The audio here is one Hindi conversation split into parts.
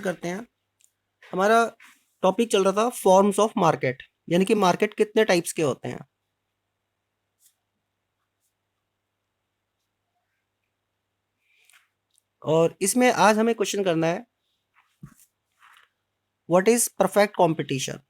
करते हैं। हमारा टॉपिक चल रहा था फॉर्म्स ऑफ मार्केट, यानी कि मार्केट कितने टाइप्स के होते हैं। और इसमें आज हमें क्वेश्चन करना है, what is perfect competition.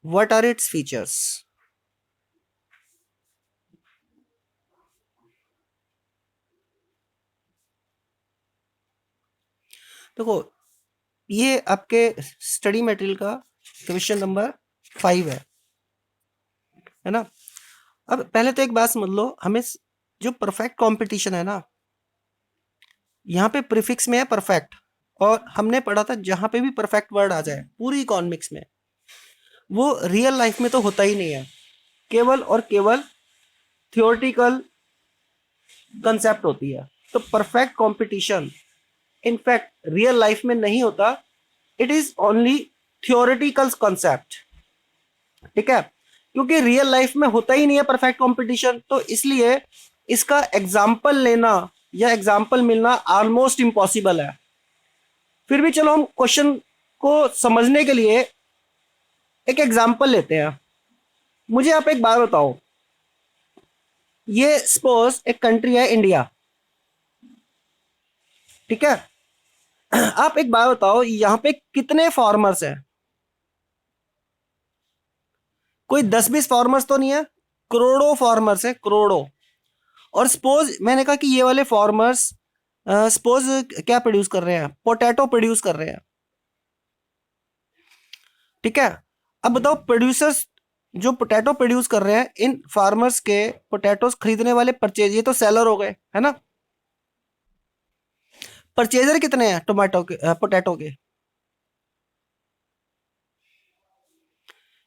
What are its features. देखो, ये आपके स्टडी मटेरियल का क्वेश्चन नंबर 5 है ना। अब पहले तो एक बात समझ लो, हमें जो परफेक्ट कंपटीशन है ना, यहाँ पे प्रीफिक्स में है परफेक्ट। और हमने पढ़ा था जहां पे भी परफेक्ट वर्ड आ जाए पूरी इकोनॉमिक्स में, वो रियल लाइफ में तो होता ही नहीं है, केवल और केवल थियोरटिकल कंसेप्ट होती है। तो perfect competition in fact real life में नहीं होता, it is only theoretical concept. ठीक है, क्योंकि रियल लाइफ में होता ही नहीं है परफेक्ट कंपटीशन, तो इसलिए इसका एग्जाम्पल लेना या एग्जाम्पल मिलना ऑलमोस्ट इम्पॉसिबल है। फिर भी चलो हम क्वेश्चन को समझने के लिए एक एग्जाम्पल लेते हैं। मुझे आप एक बात बताओ, ये सपोज एक कंट्री है इंडिया, ठीक है। आप एक बात बताओ, यहां पे कितने फार्मर्स हैं? कोई 10-20 फार्मर्स तो नहीं है, करोड़ों फार्मर्स हैं, करोड़ों। और सपोज मैंने कहा कि ये वाले फार्मर्स सपोज क्या प्रोड्यूस कर रहे हैं, पोटैटो प्रोड्यूस कर रहे हैं, ठीक है। अब बताओ, प्रोड्यूसर्स जो पोटैटो प्रोड्यूस कर रहे हैं, इन फार्मर्स के पोटैटोस खरीदने वाले परचेज, ये तो सेलर हो गए है ना। परचेजर कितने हैं टोमेटो के, पोटैटो के?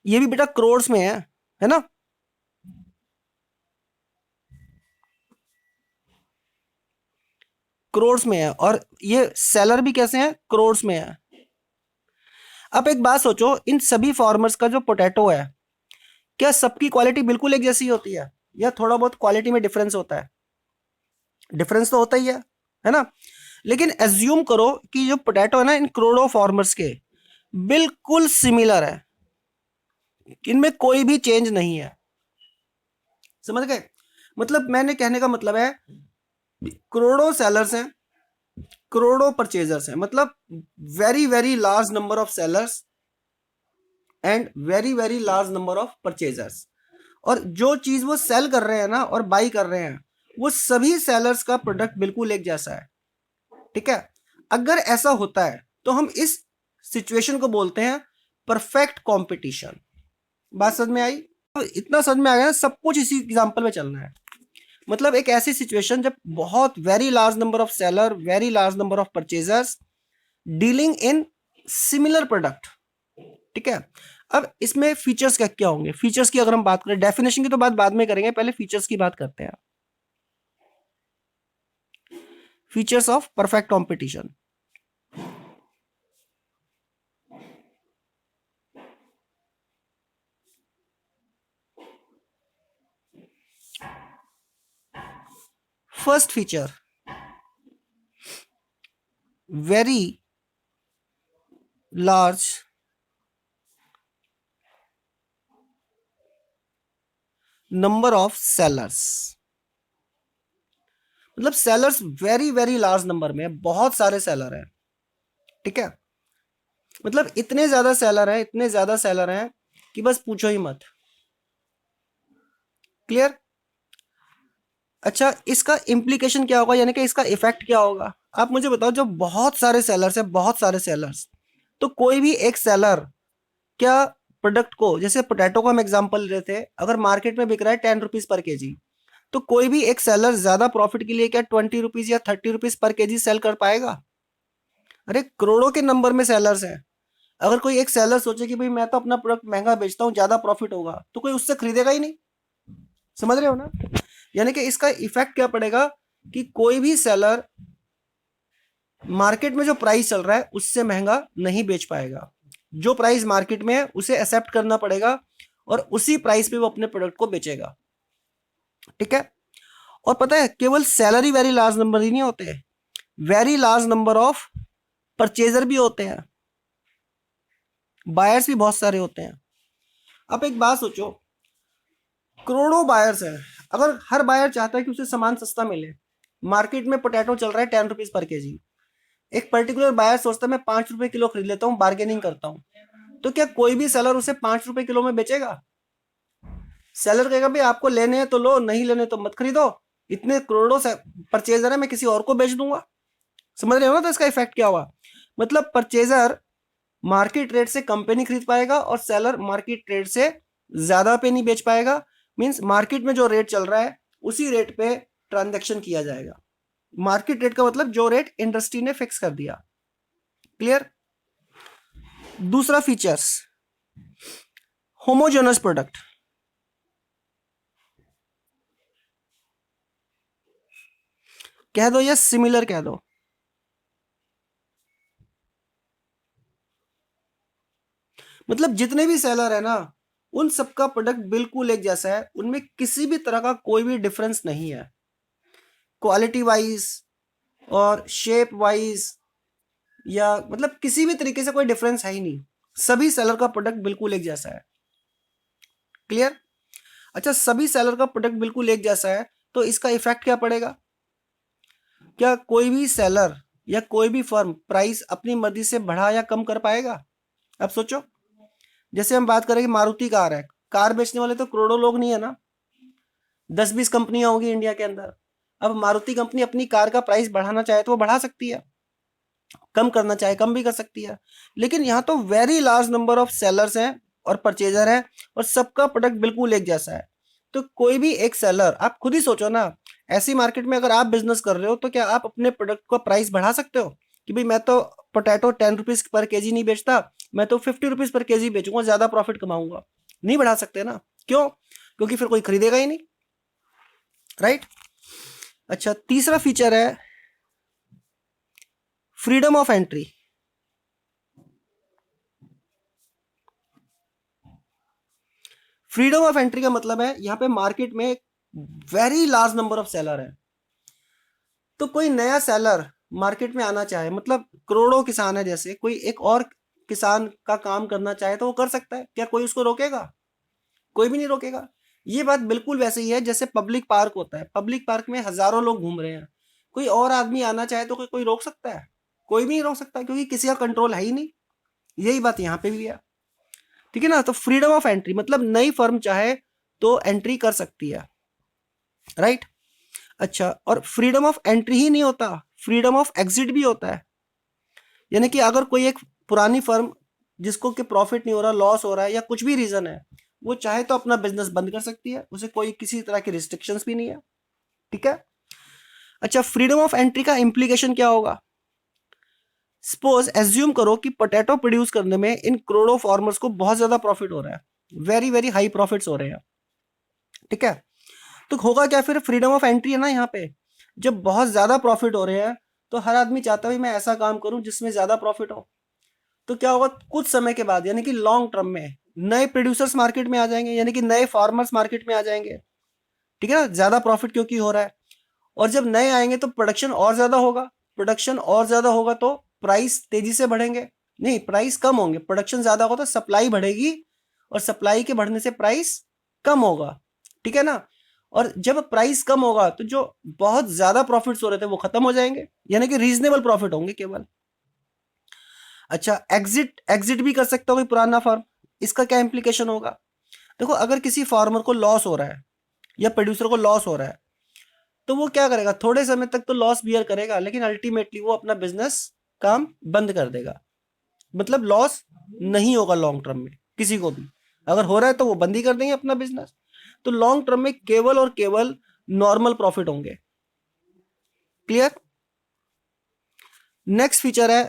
ये भी बेटा करोड़्स में है ना। करोड़्स में है, और ये सेलर भी कैसे हैं, करोड़्स में है। अब एक बात सोचो, इन सभी फार्मर्स का जो पोटैटो है, क्या सबकी क्वालिटी बिल्कुल एक जैसी होती है, या थोड़ा बहुत क्वालिटी में डिफरेंस होता है? डिफरेंस तो होता ही है ना। लेकिन एज्यूम करो कि जो पोटैटो है ना, इन करोड़ों फार्मर्स के बिल्कुल सिमिलर है, इनमें कोई भी चेंज नहीं है। समझ गए? मतलब मैंने कहने का मतलब है, करोड़ों सेलर्स हैं, करोड़ों परचेजर्स हैं, मतलब very very large number of sellers and very very large number of purchasers. और जो चीज वो सेल कर रहे हैं ना और बाई कर रहे हैं, वो सभी सेलर्स का प्रोडक्ट बिल्कुल एक जैसा है। ठीक है, अगर ऐसा होता है तो हम इस सिचुएशन को बोलते हैं परफेक्ट कंपटीशन। बात समझ में आई? तो इतना समझ में आ गया ना, सब कुछ इसी एग्जांपल में चलना है। मतलब एक ऐसी सिचुएशन जब बहुत very large number of seller, very large number of purchasers dealing in similar product. ठीक है, अब इसमें फीचर्स क्या क्या होंगे? फीचर्स की अगर हम बात करें, डेफिनेशन की तो बात बाद में करेंगे, पहले फीचर्स की बात करते हैं। Features of perfect competition. First feature, very large number of sellers. मतलब sellers very very large number में, बहुत सारे सेलर हैं। ठीक है, मतलब इतने ज्यादा सेलर हैं, इतने ज्यादा सेलर हैं कि बस पूछो ही मत। क्लियर? अच्छा, इसका इम्प्लीकेशन क्या होगा, यानी कि इसका इफेक्ट क्या होगा? आप मुझे बताओ, जो बहुत सारे सेलर्स हैं, बहुत सारे सेलर्स, तो कोई भी एक सेलर क्या प्रोडक्ट को, जैसे पोटैटो को हम एग्जांपल लेते हैं, अगर मार्केट में बिक रहा है 10 रुपीज पर केजी, तो कोई भी एक सेलर ज्यादा प्रॉफिट के लिए क्या 20 रुपीज या 30 रुपीज पर केजी सेल कर पाएगा? अरे करोड़ों के नंबर में सेलर्स हैं। अगर कोई एक सेलर सोचे कि भाई मैं तो अपना प्रोडक्ट महंगा बेचता हूँ, ज्यादा प्रॉफिट होगा, तो कोई उससे खरीदेगा ही नहीं। समझ रहे हो ना? यानी कि इसका इफेक्ट क्या पड़ेगा कि कोई भी सेलर मार्केट में जो प्राइस चल रहा है उससे महंगा नहीं बेच पाएगा। जो प्राइस मार्केट में है उसे एक्सेप्ट करना पड़ेगा और उसी प्राइस पे वो अपने प्रोडक्ट को बेचेगा। ठीक है। और पता है केवल सैलरी वेरी लार्ज नंबर ही नहीं होते, very large number of purchaser भी होते हैं, बायर्स भी बहुत सारे होते हैं। अब एक बात सोचो, करोड़ों बायर्स हैं, अगर हर बायर चाहता है कि उसे सामान सस्ता मिले, मार्केट में पोटैटो चल रहा है 10 रुपीज पर केजी, एक पर्टिकुलर बायर सोचता है मैं 5 रुपए किलो खरीद लेता हूँ, बार्गेनिंग करता हूँ, तो क्या कोई भी सेलर उसे 5 रुपए किलो में बेचेगा? सेलर कहेगा भाई आपको लेने हैं तो लो, नहीं लेने तो मत खरीदो, इतने करोड़ों से परचेजर है, मैं किसी और को बेच दूंगा। समझ रहे हो ना? तो इसका इफेक्ट क्या हुआ, मतलब परचेजर मार्केट रेट से कम पे नहीं खरीद पाएगा और सेलर मार्केट रेट से ज्यादा पे नहीं बेच पाएगा। मींस मार्केट में जो रेट चल रहा है उसी रेट पे ट्रांजैक्शन किया जाएगा। मार्केट रेट का मतलब जो रेट इंडस्ट्री ने फिक्स कर दिया। क्लियर? दूसरा फीचर्स, होमोजेनस प्रोडक्ट। कह दो या सिमिलर कह दो, मतलब जितने भी सेलर है ना उन सबका प्रोडक्ट बिल्कुल एक जैसा है, उनमें किसी भी तरह का कोई भी डिफरेंस नहीं है, क्वालिटी वाइज और शेप वाइज, या मतलब किसी भी तरीके से कोई डिफरेंस है ही नहीं, सभी सेलर का प्रोडक्ट बिल्कुल एक जैसा है। क्लियर? अच्छा, सभी सेलर का प्रोडक्ट बिल्कुल एक जैसा है तो इसका इफेक्ट क्या पड़ेगा? क्या कोई भी सेलर या कोई भी फर्म प्राइस अपनी मर्जी से बढ़ा या कम कर पाएगा? अब सोचो, जैसे हम बात करें कि मारुति कार है, कार बेचने वाले तो करोड़ों लोग नहीं है ना, 10-20 कंपनियां होंगी इंडिया के अंदर। अब मारुति कंपनी अपनी कार का प्राइस बढ़ाना चाहे तो वो बढ़ा सकती है, कम करना चाहे कम भी कर सकती है, लेकिन यहाँ तो very large number of sellers हैं और परचेजर हैं और सबका प्रोडक्ट बिल्कुल एक जैसा है। तो कोई भी एक सेलर, आप खुद ही सोचो ना, ऐसी मार्केट में अगर आप बिजनेस कर रहे हो तो क्या आप अपने प्रोडक्ट का प्राइस बढ़ा सकते हो कि भाई मैं तो पोटैटो 10 रुपीज पर केजी नहीं बेचता, मैं तो 50 रुपीज पर केजी बेचूंगा, ज्यादा प्रॉफिट कमाऊंगा? नहीं बढ़ा सकते ना। क्यों? क्योंकि फिर कोई खरीदेगा ही नहीं। राइट? अच्छा, तीसरा फीचर है freedom of entry. Freedom of entry का मतलब है यहाँ पे मार्केट में very large number of seller है, तो कोई नया सेलर मार्केट में आना चाहे, मतलब करोड़ों किसान है, जैसे कोई एक और किसान का काम करना चाहे तो वो कर सकता है, क्या कोई उसको रोकेगा? कोई भी नहीं रोकेगा। ये बात बिल्कुल वैसे ही है जैसे पब्लिक पार्क होता है, पब्लिक पार्क में हजारों लोग घूम रहे हैं, कोई और आदमी आना चाहे तो कोई रोक सकता है? कोई भी नहीं रोक सकता, क्योंकि किसी का कंट्रोल है ही नहीं। यही बात यहाँ पे भी है। ठीक है ना? तो फ्रीडम ऑफ एंट्री मतलब नई फर्म चाहे तो एंट्री कर सकती है। राइट? अच्छा, और फ्रीडम ऑफ एंट्री ही नहीं होता, फ्रीडम ऑफ एग्जिट भी होता है। यानी कि अगर कोई एक पुरानी फर्म जिसको कि प्रॉफिट नहीं हो रहा, लॉस हो रहा है या कुछ भी रीजन है, वो चाहे तो अपना बिजनेस बंद कर सकती है, उसे कोई किसी तरह की रिस्ट्रिक्शंस भी नहीं है। ठीक है। अच्छा, फ्रीडम ऑफ एंट्री का इंप्लीकेशन क्या होगा? सपोज एज्यूम करो कि पोटैटो प्रोड्यूस करने में इन करोड़ों फार्मर्स को बहुत ज्यादा प्रॉफिट हो रहा है, वेरी वेरी हाई प्रॉफिट्स हो रहे हैं। ठीक है। तो होगा क्या फिर? फ्रीडम ऑफ एंट्री है ना यहाँ पे, जब बहुत ज्यादा प्रॉफिट हो रहे हैं तो हर आदमी चाहता है मैं ऐसा काम करूं जिसमें ज्यादा प्रॉफिट हो। तो क्या होगा, कुछ समय के बाद यानी कि लॉन्ग टर्म में नए प्रोड्यूसर्स मार्केट में आ जाएंगे, यानी कि नए फार्मर्स मार्केट में आ जाएंगे। ठीक है ना? ज्यादा प्रॉफिट क्योंकि हो रहा है, और जब नए आएंगे तो प्रोडक्शन और ज्यादा होगा, प्रोडक्शन और ज्यादा होगा तो प्राइस तेजी से बढ़ेंगे, नहीं प्राइस कम होंगे, प्रोडक्शन ज्यादा होगा तो सप्लाई बढ़ेगी और सप्लाई के बढ़ने से प्राइस कम होगा। ठीक है ना? और जब प्राइस कम होगा तो जो बहुत ज्यादा प्रॉफिट्स हो रहे थे वो खत्म हो जाएंगे, यानी कि रीजनेबल प्रॉफिट होंगे केवल। अच्छा, एग्जिट, एग्जिट भी कर सकता हो कोई पुराना फर्म। इसका क्या इंप्लीकेशन होगा? देखो, अगर किसी फार्मर को लॉस हो रहा है या प्रोड्यूसर को लॉस हो रहा है तो वो क्या करेगा, थोड़े समय तक तो लॉस बियर करेगा, लेकिन अल्टीमेटली वो अपना बिजनेस काम बंद कर देगा। मतलब लॉस नहीं होगा लॉन्ग टर्म में किसी को भी, अगर हो रहा है तो वो बंद ही कर देंगे अपना बिजनेस। तो लॉन्ग टर्म में केवल और केवल नॉर्मल प्रॉफिट होंगे। क्लियर? नेक्स्ट फीचर है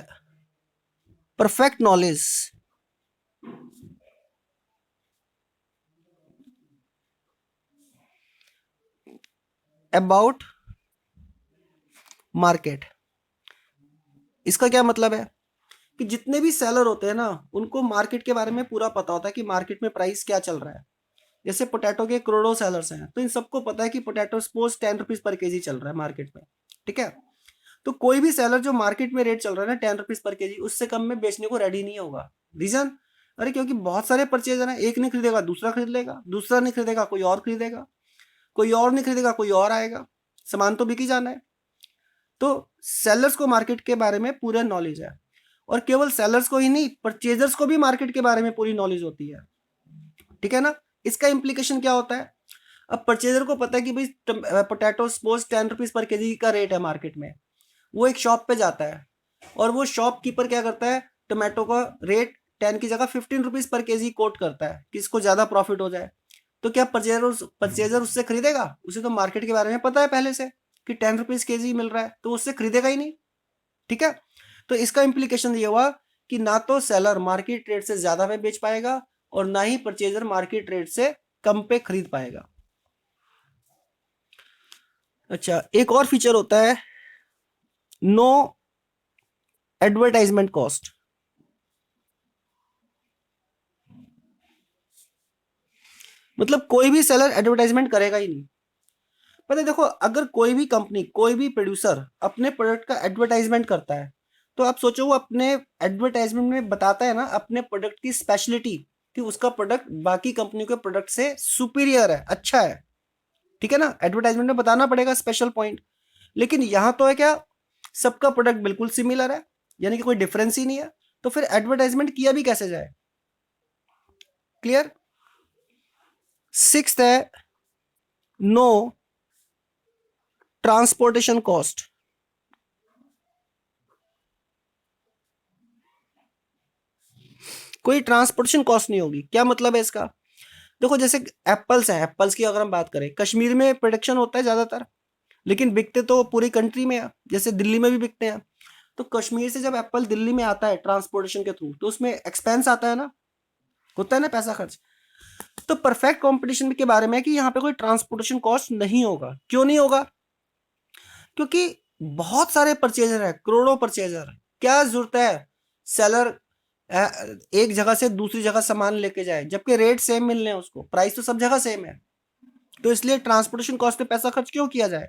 परफेक्ट नॉलेज अबाउट मार्केट। इसका क्या मतलब है कि जितने भी सेलर होते हैं ना, उनको मार्केट के बारे में पूरा पता होता है कि मार्केट में प्राइस क्या चल रहा है। जैसे पोटैटो के करोड़ों सेलर्स हैं, तो इन सबको पता है कि potato suppose 10 rupees per KG चल रहा है मार्केट में, ठीक है। तो कोई भी सेलर जो मार्केट में रेट चल रहा है ना 10 रुपीज पर केजी, उससे कम में बेचने को रेडी नहीं होगा। रीजन, अरे क्योंकि बहुत सारे परचेजर हैं, एक नहीं खरीदेगा दूसरा खरीद लेगा, दूसरा नहीं खरीदेगा कोई और खरीदेगा, कोई और नहीं खरीदेगा कोई और आएगा, सामान तो बिक ही जाना है। तो सेलर्स को मार्केट के बारे में पूरा नॉलेज है, और केवल सेलर्स को ही नहीं, परचेजर्स को भी मार्केट के बारे में पूरी नॉलेज होती है, ठीक है ना। इसका इम्प्लीकेशन क्या होता है, अब परचेजर को पता है कि भाई potato suppose 10 rupees per KG का रेट है मार्केट में, वो एक शॉप पे जाता है और वो शॉपकीपर क्या करता है, टोमेटो का रेट 10 की जगह 15 रुपीज पर केजी कोट करता है कि इसको ज्यादा प्रॉफिट हो जाए। तो क्या परचेजर उससे खरीदेगा? उसे तो मार्केट के बारे में पता है पहले से कि 10 रुपीज केजी मिल रहा है, तो उससे खरीदेगा ही नहीं, ठीक है। तो इसका इम्प्लीकेशन ये हुआ कि ना तो सेलर मार्केट रेट से ज्यादा पे बेच पाएगा और ना ही परचेजर मार्केट रेट से कम पे खरीद पाएगा। अच्छा, एक और फीचर होता है नो एडवर्टाइजमेंट कॉस्ट। मतलब कोई भी सेलर एडवर्टाइजमेंट करेगा ही नहीं। पता है, देखो अगर कोई भी कंपनी, कोई भी प्रोड्यूसर अपने प्रोडक्ट का एडवर्टाइजमेंट करता है, तो आप सोचो वो अपने एडवर्टाइजमेंट में बताता है ना अपने प्रोडक्ट की स्पेशलिटी, कि उसका प्रोडक्ट बाकी कंपनी के प्रोडक्ट से सुपीरियर है, अच्छा है, ठीक है ना। एडवर्टाइजमेंट में बताना पड़ेगा स्पेशल पॉइंट। लेकिन यहां तो है क्या, सबका प्रोडक्ट बिल्कुल सिमिलर है, यानी कि कोई डिफरेंस ही नहीं है, तो फिर एडवर्टाइजमेंट किया भी कैसे जाए। क्लियर। सिक्स्थ है नो ट्रांसपोर्टेशन कॉस्ट। कोई ट्रांसपोर्टेशन कॉस्ट नहीं होगी। क्या मतलब है इसका, देखो जैसे एप्पल्स हैं, एप्पल्स की अगर हम बात करें, कश्मीर में प्रोडक्शन होता है ज्यादातर, लेकिन बिकते तो पूरी कंट्री में है, जैसे दिल्ली में भी बिकते हैं। तो कश्मीर से जब एप्पल दिल्ली में आता है ट्रांसपोर्टेशन के थ्रू, तो उसमें एक्सपेंस आता है ना, होता है ना पैसा खर्च। तो परफेक्ट कंपटीशन के बारे में है कि यहाँ पे कोई ट्रांसपोर्टेशन कॉस्ट नहीं होगा। क्यों नहीं होगा? क्योंकि बहुत सारे परचेजर है, करोड़ों परचेजर, क्या जरूरत है सेलर एक जगह से दूसरी जगह सामान लेके जाए, जबकि रेट सेम मिलने हैं उसको, प्राइस तो सब जगह सेम है। तो इसलिए ट्रांसपोर्टेशन कॉस्ट पे पैसा खर्च क्यों किया जाए।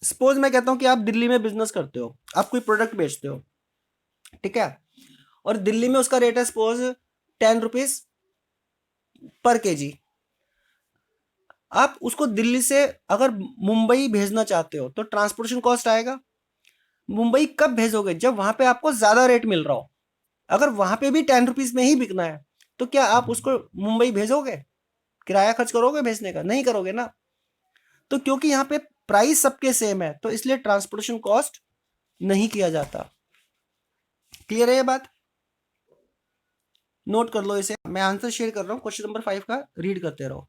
सपोज मैं कहता हूं कि आप दिल्ली में बिजनेस करते हो, आप कोई प्रोडक्ट बेचते हो, ठीक है, और दिल्ली में उसका रेट है सपोज 10 रुपीज पर केजी। आप उसको दिल्ली से अगर मुंबई भेजना चाहते हो तो ट्रांसपोर्टेशन कॉस्ट आएगा। मुंबई कब भेजोगे? जब वहां पे आपको ज्यादा रेट मिल रहा हो। अगर वहां पे भी 10 रुपीज में ही बिकना है, तो क्या आप उसको मुंबई भेजोगे? किराया खर्च करोगे भेजने का? नहीं करोगे ना। तो क्योंकि यहाँ पे प्राइस सबके सेम है, तो इसलिए ट्रांसपोर्टेशन कॉस्ट नहीं किया जाता। क्लियर है ये बात? नोट कर लो इसे, मैं आंसर शेयर कर रहा हूं, क्वेश्चन नंबर 5 का रीड करते रहो।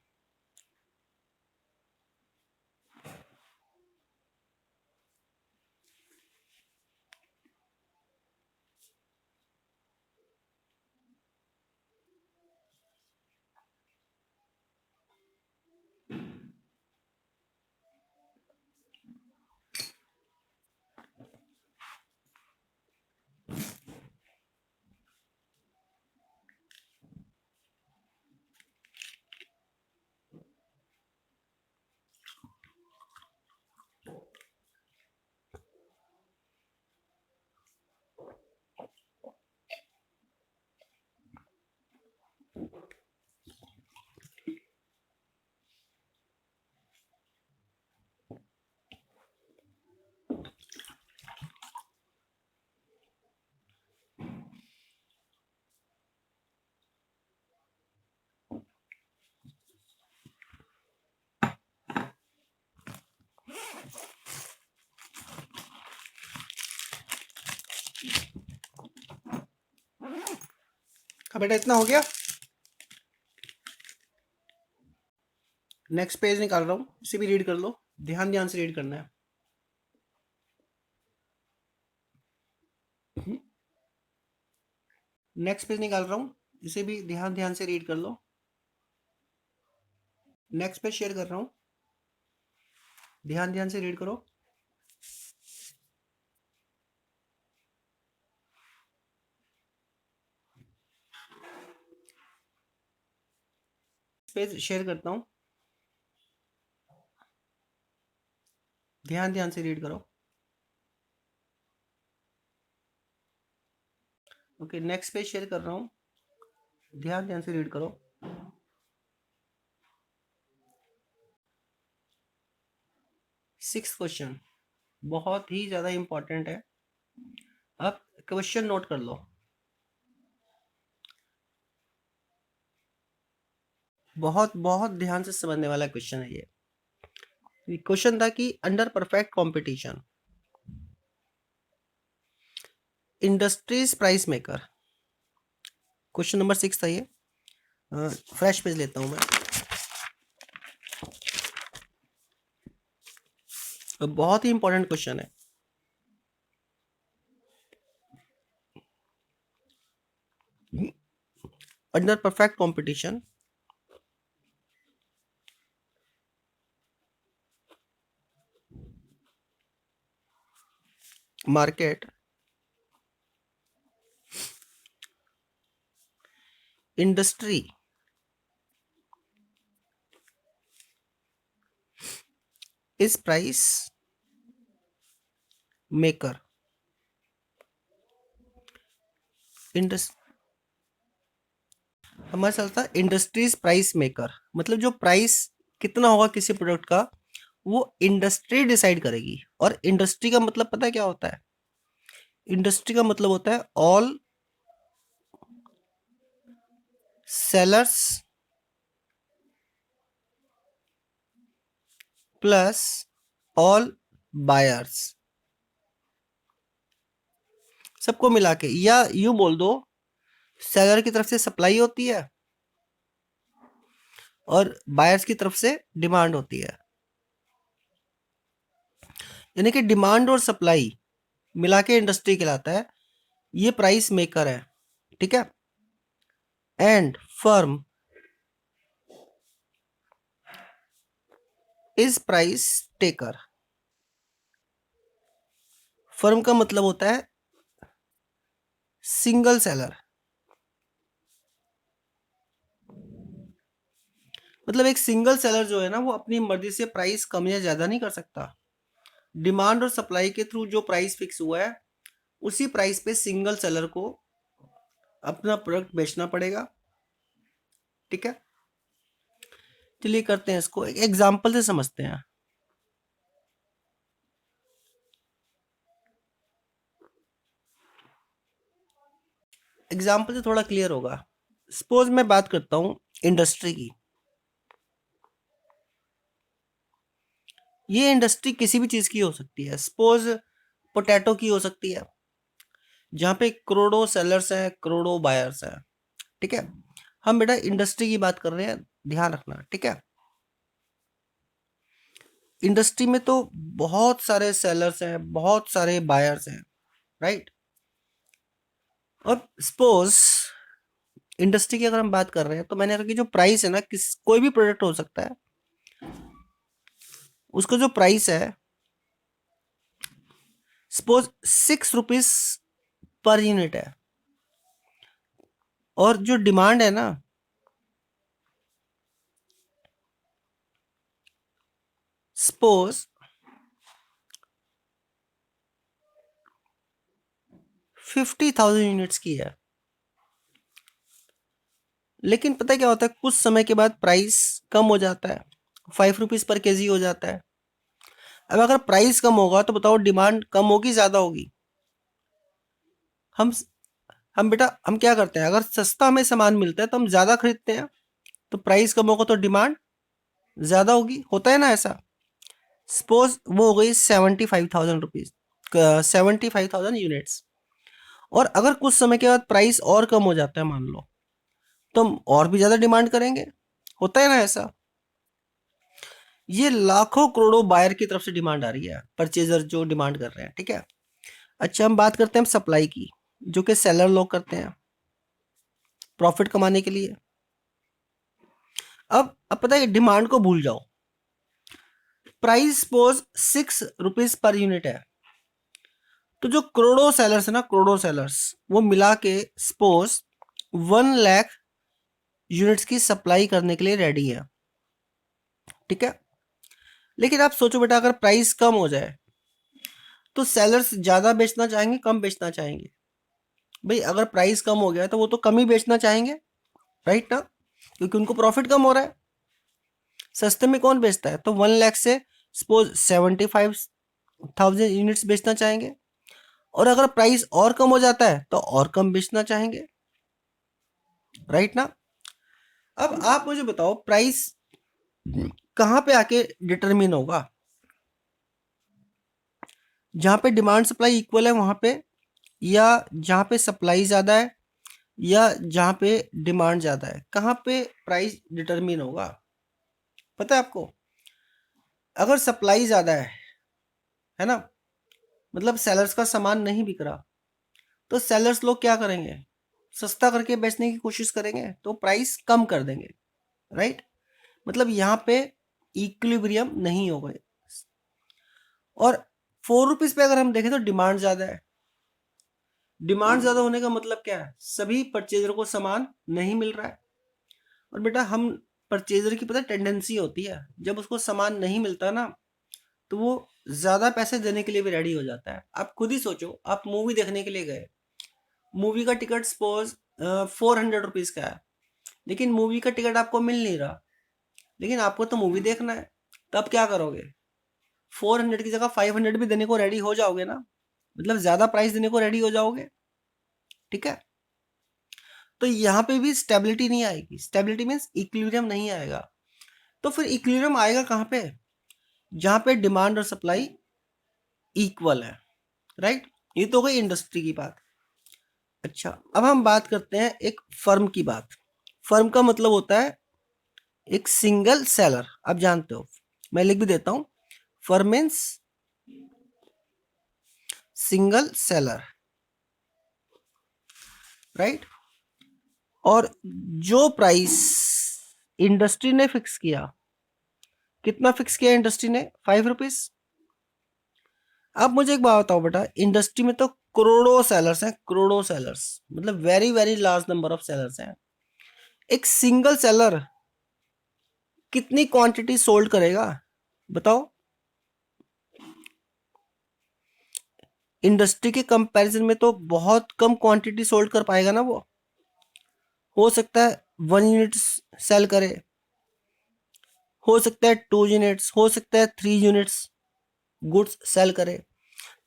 हाँ बेटा, इतना हो गया। नेक्स्ट पेज निकाल रहा हूं, इसे भी रीड कर लो, ध्यान ध्यान से रीड करना है। नेक्स्ट पेज निकाल रहा हूं, इसे भी ध्यान ध्यान से रीड कर लो। नेक्स्ट पेज शेयर कर रहा हूं, ध्यान ध्यान से रीड करो। पेज शेयर करता हूं, ध्यान ध्यान से रीड करो। ओके, नेक्स्ट पेज शेयर कर रहा हूं, ध्यान ध्यान से रीड करो। सिक्स क्वेश्चन बहुत ही ज्यादा इंपॉर्टेंट है, अब क्वेश्चन नोट कर लो। बहुत बहुत ध्यान से समझने वाला क्वेश्चन है ये क्वेश्चन था कि under perfect competition industries price maker, question number 6 था ये। फ्रेश पेज लेता हूं मैं। बहुत ही इंपॉर्टेंट क्वेश्चन है। Under perfect competition market industry is price maker. हमारे साथ था इंडस्ट्रीज प्राइस मेकर, मतलब जो प्राइस कितना होगा किसी प्रोडक्ट का वो इंडस्ट्री डिसाइड करेगी। और इंडस्ट्री का मतलब पता है क्या होता है? इंडस्ट्री का मतलब होता है all sellers plus all buyers, सबको मिला के, या यूं बोल दो सेलर की तरफ से सप्लाई होती है और बायर्स की तरफ से डिमांड होती है। यानी कि डिमांड और सप्लाई मिला के इंडस्ट्री कहलाता है। ये प्राइस मेकर है, ठीक है। And firm is price taker. Firm का मतलब होता है सिंगल सेलर, मतलब एक सिंगल सेलर जो है ना वो अपनी मर्जी से प्राइस कम या ज्यादा नहीं कर सकता। डिमांड और सप्लाई के थ्रू जो प्राइस फिक्स हुआ है उसी प्राइस पे सिंगल सेलर को अपना प्रोडक्ट बेचना पड़ेगा, ठीक है। चलिए करते हैं इसको एक एग्जांपल से समझते हैं। एग्जांपल से थोड़ा क्लियर होगा। सपोज मैं बात करता हूं इंडस्ट्री की। ये इंडस्ट्री किसी भी चीज की हो सकती है, सपोज पोटैटो की हो सकती है, जहां पे करोड़ों सेलर्स हैं, करोड़ों बायर्स हैं, ठीक है। हम बेटा इंडस्ट्री की बात कर रहे हैं, ध्यान रखना, ठीक है। इंडस्ट्री में तो बहुत सारे सेलर्स हैं, बहुत सारे बायर्स हैं, राइट। और सपोज इंडस्ट्री की अगर हम बात कर रहे हैं तो मैंने कहा कि जो प्राइस है ना, किस कोई भी प्रोडक्ट हो सकता है, उसका जो प्राइस है सपोज 6 रुपीज पर यूनिट है, और जो डिमांड है ना सपोज 50,000 यूनिट्स की है। लेकिन पता है क्या होता है, कुछ समय के बाद प्राइस कम हो जाता है, 5 रुपीज पर केजी हो जाता है। अब अगर प्राइस कम होगा तो बताओ डिमांड कम होगी ज्यादा होगी? हम हम बेटा हम क्या करते हैं, अगर सस्ता हमें सामान मिलता है तो हम ज्यादा खरीदते हैं, तो प्राइस कम होगा तो डिमांड ज्यादा होगी, होता है ना ऐसा। सपोज वो हो गई 75,000 रुपीज, 75,000 यूनिट्स। और अगर कुछ समय के बाद प्राइस और कम हो जाता है मान लो, तो हम और भी ज्यादा डिमांड करेंगे, होता है ना ऐसा। ये लाखों करोड़ों बायर की तरफ से डिमांड आ रही है, परचेजर जो डिमांड कर रहे हैं, ठीक है। अच्छा हम बात करते हैं सप्लाई की, जो कि सेलर लोग करते हैं प्रॉफिट कमाने के लिए। अब पता है डिमांड को भूल जाओ, price suppose 6 rupees per unit है, तो जो करोड़ों सेलर्स है ना, करोड़ों सेलर्स वो मिला के सपोज 1 लाख यूनिट्स की सप्लाई करने के लिए रेडी है, ठीक है। लेकिन आप सोचो बेटा, अगर प्राइस कम हो जाए तो सेलर्स ज्यादा बेचना चाहेंगे, कम बेचना चाहेंगे? भाई अगर प्राइस कम हो गया तो वो तो कम ही बेचना चाहेंगे, राइट ना, क्योंकि उनको प्रॉफिट कम हो रहा है। सस्ते में कौन बेचता है? तो 1 लाख से सपोज 75,000 यूनिट्स बेचना चाहेंगे, और अगर प्राइस और कम हो जाता है तो और कम बेचना चाहेंगे, राइट ना। अब आप मुझे बताओ, प्राइस कहां पे आके डिटरमिन होगा? जहां पे डिमांड सप्लाई इक्वल है वहां पे, या जहां पे सप्लाई ज्यादा है, या जहां पे डिमांड ज्यादा है? कहां पे प्राइस डिटरमिन होगा, पता है आपको? अगर सप्लाई ज्यादा है ना, मतलब सेलर्स का सामान नहीं बिक रहा, तो सेलर्स लोग क्या करेंगे? सस्ता करके बेचने की कोशिश करेंगे, तो प्राइस कम कर देंगे, राइट। मतलब यहाँ पे इक्विलिब्रियम नहीं होगा। और 4 रुपीज पे अगर हम देखें तो डिमांड ज्यादा है। डिमांड ज्यादा होने का मतलब क्या है? सभी परचेजर को सामान नहीं मिल रहा है। और बेटा हम परचेजर की पता टेंडेंसी होती है, जब उसको सामान नहीं मिलता ना, तो वो ज्यादा पैसे देने के लिए भी रेडी हो जाता है। आप खुद ही सोचो, आप मूवी देखने के लिए गए, मूवी का टिकट सपोज 400 रुपीज का है, लेकिन मूवी का टिकट आपको मिल नहीं रहा, लेकिन आपको तो मूवी देखना है, तब क्या करोगे? 400 की जगह 500 भी देने को रेडी हो जाओगे ना, मतलब ज्यादा प्राइस देने को रेडी हो जाओगे, ठीक है। तो यहाँ पे भी स्टेबिलिटी नहीं आएगी। स्टेबिलिटी मीन्स इक्विलिब्रियम नहीं आएगा। तो फिर इक्विलिब्रियम आएगा कहाँ पे? जहां पे डिमांड और सप्लाई इक्वल है, राइट। ये तो गई इंडस्ट्री की बात। अच्छा, अब हम बात करते हैं एक फर्म की बात। फर्म का मतलब होता है एक सिंगल सेलर, आप जानते हो, मैं लिख भी देता हूं, firm means single seller, right. और जो प्राइस इंडस्ट्री ने फिक्स किया, कितना फिक्स किया इंडस्ट्री ने? 5 रुपीज। अब मुझे एक बात बताओ बेटा, इंडस्ट्री में तो करोड़ों सेलर्स हैं, करोड़ों सेलर्स, मतलब very very large number of sellers हैं। एक सिंगल सेलर कितनी क्वांटिटी सोल्ड करेगा, बताओ? इंडस्ट्री के कंपैरिजन में तो बहुत कम क्वांटिटी सोल्ड कर पाएगा ना वो। हो सकता है 1 यूनिट सेल करे, हो सकता है 2 यूनिट्स, हो सकता है 3 यूनिट्स गुड्स सेल करे।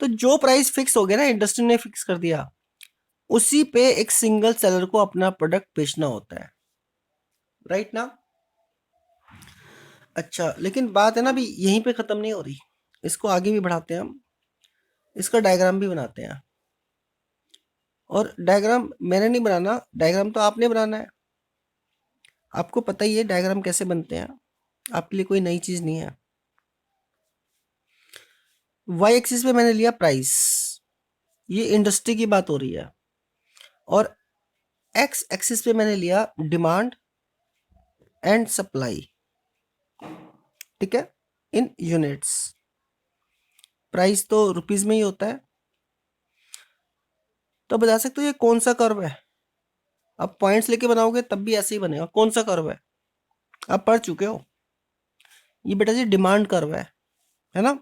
तो जो प्राइस फिक्स हो गया ना, इंडस्ट्री ने फिक्स कर दिया, उसी पे एक सिंगल सेलर को अपना प्रोडक्ट बेचना होता है, राइट ना। अच्छा, लेकिन बात है ना अभी यहीं पे खत्म नहीं हो रही, इसको आगे भी बढ़ाते हैं हम, इसका डायग्राम भी बनाते हैं। और डायग्राम मैंने नहीं बनाना, डायग्राम तो आपने बनाना है। आपको पता ही है डायग्राम कैसे बनते हैं, आपके लिए कोई नई चीज नहीं है। वाई एक्सिस पे मैंने लिया प्राइस, ये इंडस्ट्री की बात हो रही है। और एक्स एक्सिस पे मैंने लिया डिमांड एंड सप्लाई, ठीक है, इन यूनिट्स। प्राइस तो रुपीज में ही होता है। तो बता सकते हो ये कौन सा कर्व है? अब पॉइंट्स लेके बनाओगे तब भी ऐसे ही बनेगा। कौन सा कर्व है? आप पढ़ चुके हो, ये बेटा जी डिमांड कर्व है ना।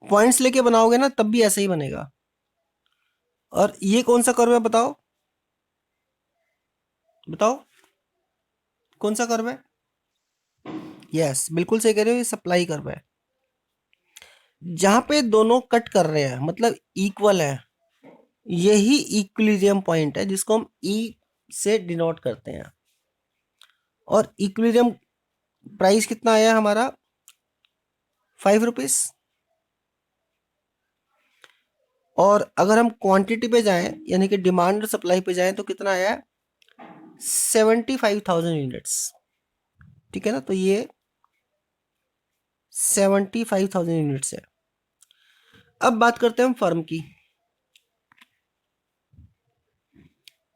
पॉइंट्स लेके बनाओगे ना तब भी ऐसे ही बनेगा। और ये कौन सा कर्व है, बताओ? बताओ कौन सा कर्व है? यस, बिल्कुल सही कह रहे हो, ये सप्लाई कर्व है। जहां पे दोनों कट कर रहे हैं, मतलब इक्वल है, यही इक्विलिब्रियम पॉइंट है, जिसको हम ई से डिनोट करते हैं। और इक्विलिब्रियम प्राइस कितना आया हमारा? 5 रुपीज। और अगर हम क्वांटिटी पे जाएं, यानी कि डिमांड और सप्लाई पे जाएं, तो कितना आया? 75,000 यूनिट्स, ठीक है ना। तो ये 75,000 यूनिट्स है। अब बात करते हैं हम फर्म की।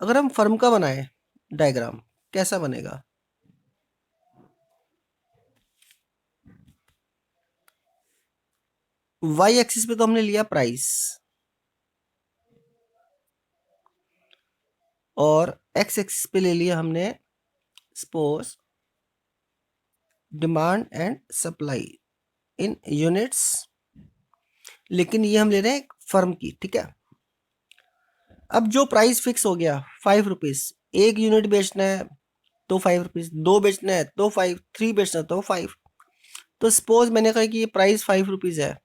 अगर हम फर्म का बनाए डायग्राम, कैसा बनेगा? वाई एक्सिस पे तो हमने लिया प्राइस, और एक्स एक्सिस पे ले लिया हमने suppose demand and supply in units, लेकिन ये हम ले रहे हैं एक फर्म की, ठीक है। अब जो प्राइस फिक्स हो गया 5 रुपीज, एक यूनिट बेचना है तो 5 रुपीज, दो बेचना है तो 5, 3 बेचना है तो 5। तो सपोज मैंने कहा कि ये प्राइस 5 रुपीज है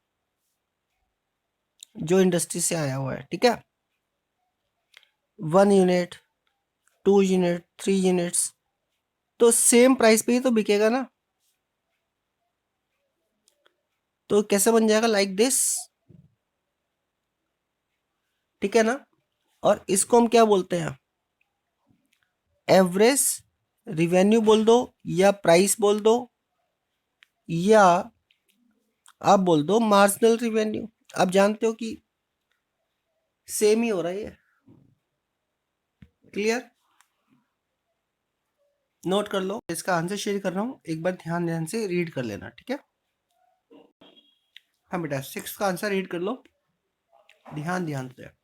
जो इंडस्ट्री से आया हुआ है, ठीक है। 1 यूनिट, 2 यूनिट, 3 यूनिट्स, तो सेम प्राइस पे ही तो बिकेगा ना। तो कैसे बन जाएगा, लाइक दिस, ठीक है ना। और इसको हम क्या बोलते हैं, एवरेज रिवेन्यू बोल दो या प्राइस बोल दो या आप बोल दो मार्जिनल रिवेन्यू। आप जानते हो कि सेम ही हो रहा है ये। क्लियर, नोट कर लो। इसका आंसर शेयर कर रहा हूं, एक बार ध्यान से रीड कर लेना, ठीक है। हाँ बेटा, 6 का आंसर रीड कर लो ध्यान से।